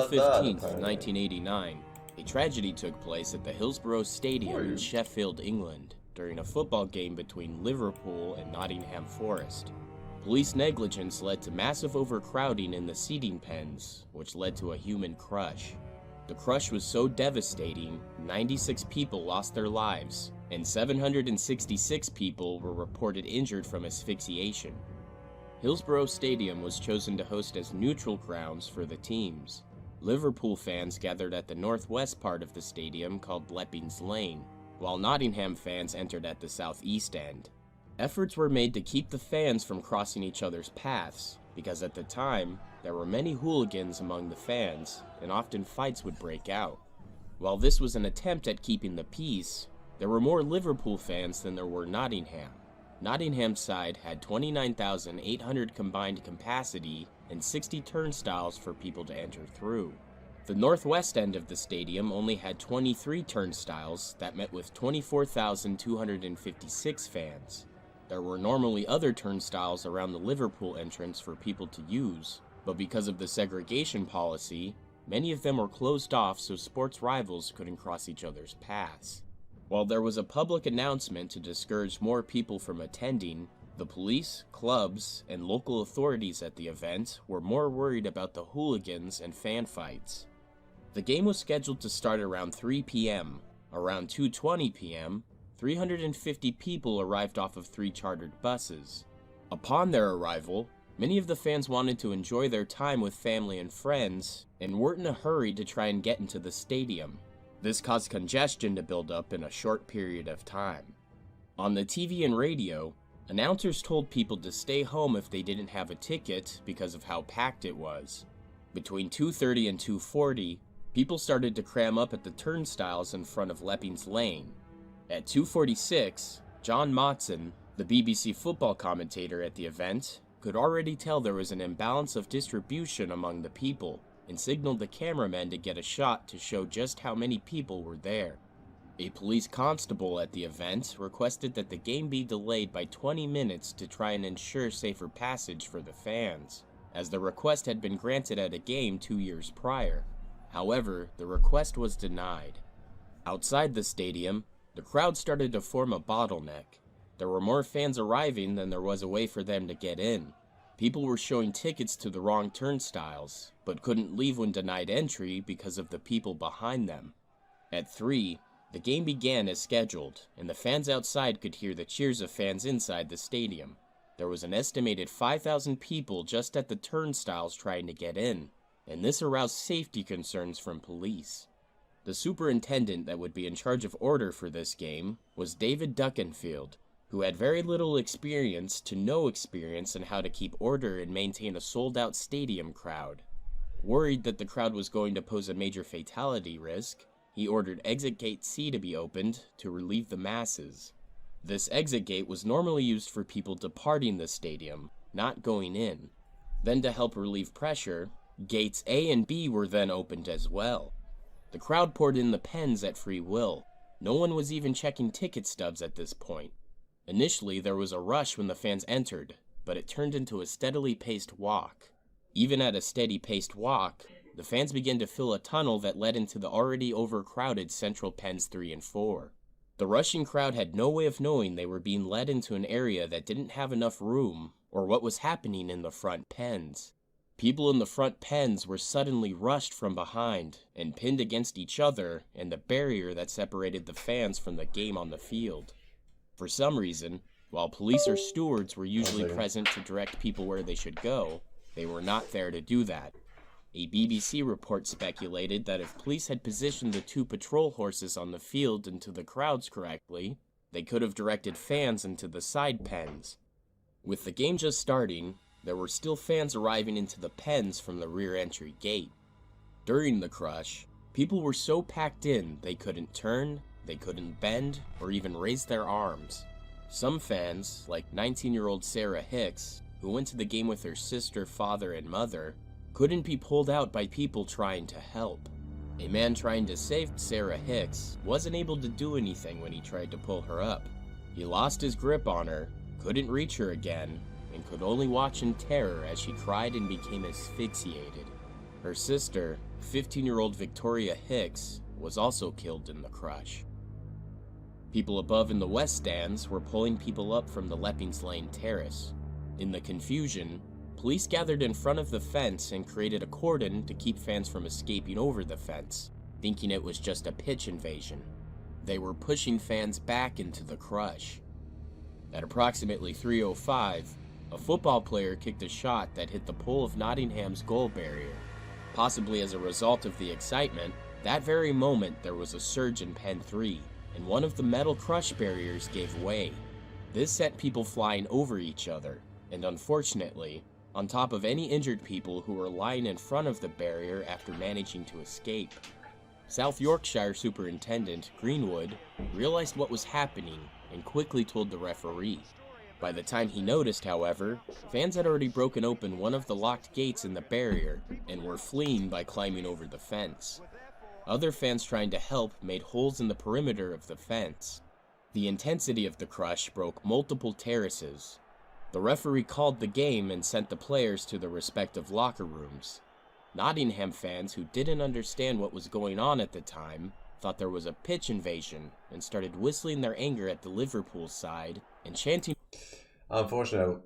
15th, 1989, a tragedy took place at the Hillsborough Stadium in Sheffield, England, during a football game between Liverpool and Nottingham Forest. Police negligence led to massive overcrowding in the seating pens, which led to a human crush. The crush was so devastating, 96 people lost their lives, and 766 people were reported injured from asphyxiation. Hillsborough Stadium was chosen to host as neutral grounds for the teams. Liverpool fans gathered at the northwest part of the stadium called Leppings Lane, while Nottingham fans entered at the southeast end. Efforts were made to keep the fans from crossing each other's paths, because at the time, there were many hooligans among the fans, and often fights would break out. While this was an attempt at keeping the peace, there were more Liverpool fans than there were Nottingham. Nottingham's side had 29,800 combined capacity and 60 turnstiles for people to enter through. The northwest end of the stadium only had 23 turnstiles that met with 24,256 fans. There were normally other turnstiles around the Liverpool entrance for people to use, but because of the segregation policy, many of them were closed off so sports rivals couldn't cross each other's paths. While there was a public announcement to discourage more people from attending, the police, clubs, and local authorities at the event were more worried about the hooligans and fan fights. The game was scheduled to start around 3 p.m. Around 2:20 p.m., 350 people arrived off of 3 chartered buses. Upon their arrival, many of the fans wanted to enjoy their time with family and friends and weren't in a hurry to try and get into the stadium. This caused congestion to build up in a short period of time. On the TV and radio, announcers told people to stay home if they didn't have a ticket because of how packed it was. Between 2:30 and 2:40, people started to cram up at the turnstiles in front of Leppings Lane. At 2:46, John Motson, the BBC football commentator at the event, could already tell there was an imbalance of distribution among the people, and signaled the cameramen to get a shot to show just how many people were there. A police constable at the event requested that the game be delayed by 20 minutes to try and ensure safer passage for the fans, as the request had been granted at a game 2 years prior. However, the request was denied. Outside the stadium, the crowd started to form a bottleneck. There were more fans arriving than there was a way for them to get in. People were showing tickets to the wrong turnstiles, but couldn't leave when denied entry because of the people behind them. At 3, the game began as scheduled, and the fans outside could hear the cheers of fans inside the stadium. There was an estimated 5,000 people just at the turnstiles trying to get in, and this aroused safety concerns from police. The superintendent that would be in charge of order for this game was David Duckenfield, who had very little experience to no experience in how to keep order and maintain a sold-out stadium crowd. Worried that the crowd was going to pose a major fatality risk, he ordered Exit Gate C to be opened to relieve the masses. This exit gate was normally used for people departing the stadium, not going in. Then to help relieve pressure, Gates A and B were then opened as well. The crowd poured in the pens at free will. No one was even checking ticket stubs at this point. Initially, there was a rush when the fans entered, but it turned into a steadily paced walk. Even at a steady paced walk, the fans began to fill a tunnel that led into the already overcrowded central pens 3 and 4. The rushing crowd had no way of knowing they were being led into an area that didn't have enough room, or what was happening in the front pens. People in the front pens were suddenly rushed from behind and pinned against each other and the barrier that separated the fans from the game on the field. For some reason, while police or stewards were usually present to direct people where they should go, they were not there to do that. A BBC report speculated that if police had positioned the 2 patrol horses on the field into the crowds correctly, they could have directed fans into the side pens. With the game just starting, there were still fans arriving into the pens from the rear entry gate. During the crush, people were so packed in they couldn't turn, they couldn't bend, or even raise their arms. Some fans, like 19-year-old Sarah Hicks, who went to the game with her sister, father, and mother, couldn't be pulled out by people trying to help. A man trying to save Sarah Hicks wasn't able to do anything when he tried to pull her up. He lost his grip on her, couldn't reach her again, and could only watch in terror as she cried and became asphyxiated. Her sister, 15-year-old Victoria Hicks was also killed in the crush. People above in the west stands were pulling people up from the Leppings Lane terrace. In the confusion, police gathered in front of the fence and created a cordon to keep fans from escaping over the fence, thinking it was just a pitch invasion. They were pushing fans back into the crush. At approximately 3:05, a football player kicked a shot that hit the pole of Nottingham's goal barrier. Possibly as a result of the excitement, that very moment there was a surge in Pen 3, and one of the metal crush barriers gave way. This sent people flying over each other, and unfortunately, on top of any injured people who were lying in front of the barrier after managing to escape. South Yorkshire Superintendent Greenwood realized what was happening and quickly told the referee. By the time he noticed, however, fans had already broken open one of the locked gates in the barrier and were fleeing by climbing over the fence. Other fans trying to help made holes in the perimeter of the fence. The intensity of the crush broke multiple terraces. The referee called the game and sent the players to their respective locker rooms. Nottingham fans who didn't understand what was going on at the time thought there was a pitch invasion and started whistling their anger at the Liverpool side and chanting. Unfortunately,